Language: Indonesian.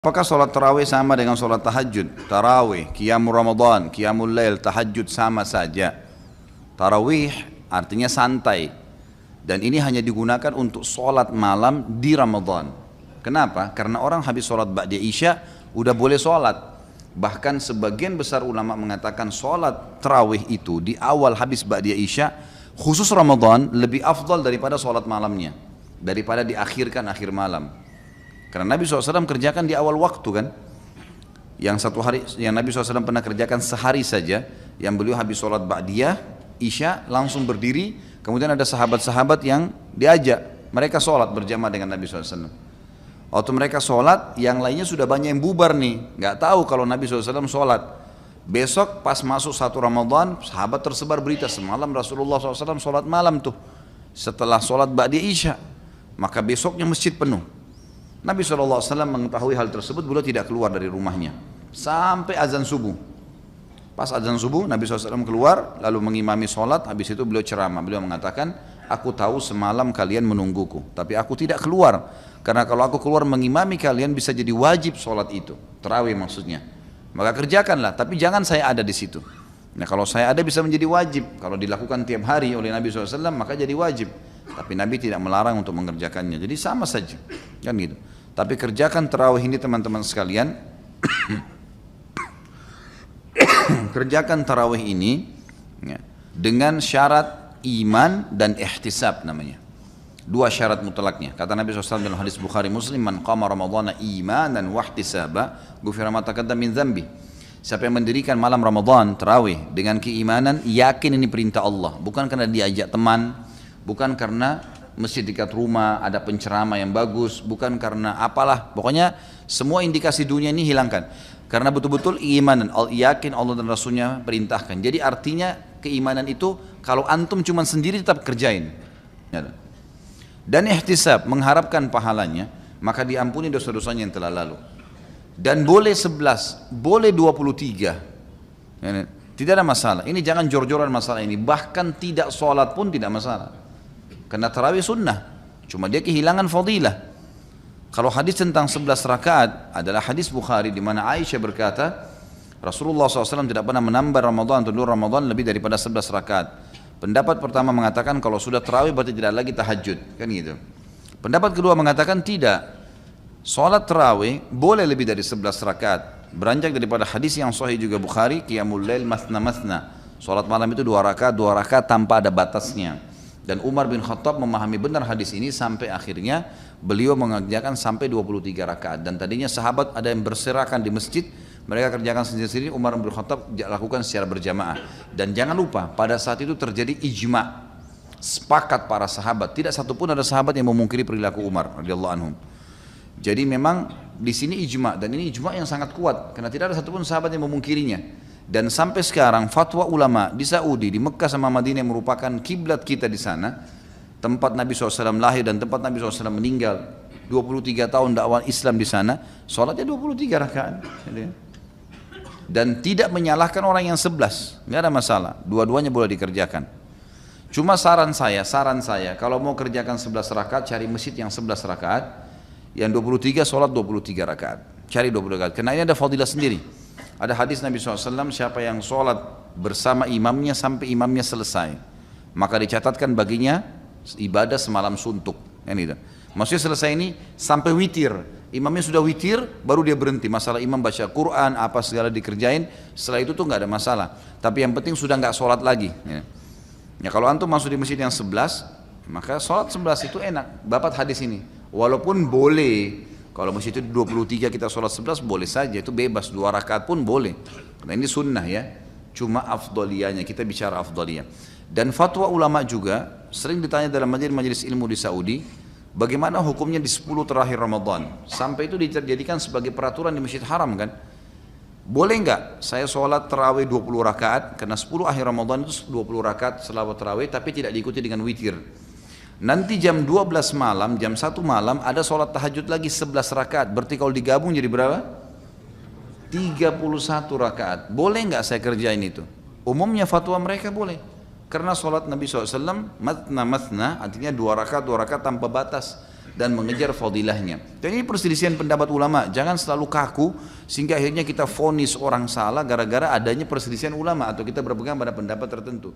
Apakah sholat tarawih sama dengan sholat tahajud? Tarawih, qiyamul Ramadan, qiyamul lail, tahajud sama saja. Tarawih artinya santai. Dan ini hanya digunakan untuk sholat malam di Ramadan. Kenapa? Karena orang habis sholat ba'da isya udah boleh sholat. Bahkan sebagian besar ulama mengatakan sholat tarawih itu di awal habis ba'da isya, khusus Ramadan lebih afdal daripada sholat malamnya. Daripada diakhirkan akhir malam. Karena Nabi SAW kerjakan di awal waktu kan. Yang satu hari, yang Nabi SAW pernah kerjakan sehari saja. Yang beliau habis sholat ba'diyah, isya, langsung berdiri. Kemudian ada sahabat-sahabat yang diajak. Mereka sholat berjamaah dengan Nabi SAW. Waktu mereka sholat, yang lainnya sudah banyak yang bubar nih. Gak tahu kalau Nabi SAW sholat. Besok pas masuk satu Ramadan, sahabat tersebar berita. Semalam Rasulullah SAW sholat malam tuh. Setelah sholat ba'diyah isya. Maka besoknya masjid penuh. Nabi SAW mengetahui hal tersebut, beliau tidak keluar dari rumahnya sampai azan subuh. Pas azan subuh Nabi SAW keluar lalu mengimami sholat. Habis itu beliau ceramah, beliau mengatakan, aku tahu semalam kalian menungguku, tapi aku tidak keluar karena kalau aku keluar mengimami kalian bisa jadi wajib sholat itu, tarawih maksudnya. Maka kerjakanlah, tapi jangan saya ada di situ. Nah kalau saya ada bisa menjadi wajib. Kalau dilakukan tiap hari oleh Nabi SAW maka jadi wajib. Tapi Nabi tidak melarang untuk mengerjakannya. Jadi sama saja, kan gitu. Tapi kerjakan tarawih ini teman-teman sekalian. Kerjakan tarawih ini ya, dengan syarat iman dan ihtisab namanya. Dua syarat mutlaknya. Kata Nabi SAW dalam hadis Bukhari Muslim, man qama ramadhana imanan wa ihtisaba, ghufira ma taqaddama min dzambi. Siapa yang mendirikan malam Ramadan tarawih dengan keimanan, yakin ini perintah Allah, bukan karena diajak teman, bukan karena masjid dekat rumah ada penceramah yang bagus, bukan karena apalah, pokoknya semua indikasi dunia ini hilangkan. Karena betul-betul keimanan, yakin Allah dan Rasulnya perintahkan. Jadi artinya keimanan itu kalau antum cuma sendiri tetap kerjain. Dan ihtisab, mengharapkan pahalanya, maka diampuni dosa-dosanya yang telah lalu. Dan boleh 11, boleh 23. Tidak ada masalah. Ini jangan jor-joran masalah ini. Bahkan tidak sholat pun tidak masalah. Karena tarawih sunnah. Cuma dia kehilangan fadilah. Kalau hadis tentang 11 rakaat adalah hadis Bukhari di mana Aisyah berkata, Rasulullah SAW tidak pernah menambah Ramadan atau luar Ramadan lebih daripada 11 rakaat. Pendapat pertama mengatakan kalau sudah tarawih berarti tidak lagi tahajud. Kan gitu. Pendapat kedua mengatakan tidak. Salat tarawih boleh lebih dari 11 rakaat. Beranjak daripada hadis yang sahih juga Bukhari, qiyamul lail mathna. Salat malam itu 2 rakaat tanpa ada batasnya. Dan Umar bin Khattab memahami benar hadis ini sampai akhirnya beliau mengerjakan sampai 23 rakaat. Dan tadinya sahabat ada yang berserakan di masjid, mereka kerjakan sendiri-sendiri, Umar bin Khattab lakukan secara berjamaah. Dan jangan lupa pada saat itu terjadi ijma', sepakat para sahabat, tidak satupun ada sahabat yang memungkiri perilaku Umar radhiyallahu anhum. Jadi memang di sini ijma', dan ini ijma' yang sangat kuat karena tidak ada satupun sahabat yang memungkirinya. Dan sampai sekarang fatwa ulama di Saudi, di Mekah sama Madinah yang merupakan kiblat kita di sana, tempat Nabi SAW lahir dan tempat Nabi SAW meninggal, 23 tahun dakwah Islam di sana, sholatnya 23 rakaat. Dan tidak menyalahkan orang yang 11, nggak ada masalah, dua-duanya boleh dikerjakan. Cuma saran saya, kalau mau kerjakan 11 rakaat, cari masjid yang 11 rakaat, yang 23 sholat 23 rakaat, cari 20 rakaat, karena ini ada fadilah sendiri. Ada hadis Nabi SAW, siapa yang sholat bersama imamnya sampai imamnya selesai, maka dicatatkan baginya ibadah semalam suntuk. Maksudnya selesai ini sampai witir, imamnya sudah witir, baru dia berhenti. Masalah imam baca Quran, apa segala dikerjain, setelah itu tuh nggak ada masalah. Tapi yang penting sudah nggak sholat lagi. Ya kalau antum masuk di masjid yang 11, maka sholat 11 itu enak. Dapat hadis ini. Walaupun boleh, kalau masjid itu 23 kita sholat 11 boleh saja, itu bebas, 2 rakaat pun boleh. Karena ini sunnah ya, cuma afdaliyahnya, kita bicara afdaliyah. Dan fatwa ulama juga sering ditanya dalam majelis ilmu di Saudi, bagaimana hukumnya di 10 terakhir Ramadan, sampai itu dijadikan sebagai peraturan di Masjid Haram kan. Boleh nggak saya sholat tarawih 20 rakaat, karena 10 akhir Ramadan itu 20 rakaat selawat tarawih, tapi tidak diikuti dengan witir. Nanti jam 12 malam, jam 1 malam ada sholat tahajud lagi 11 rakaat. Berarti kalau digabung jadi berapa? 31 rakaat. Boleh nggak saya kerjain itu? Umumnya fatwa mereka boleh. Karena sholat Nabi SAW, mathna, artinya 2 rakaat tanpa batas. dan mengejar fadilahnya. Dan ini perselisihan pendapat ulama, jangan selalu kaku sehingga akhirnya kita vonis orang salah gara-gara adanya perselisihan ulama atau kita berpegang pada pendapat tertentu.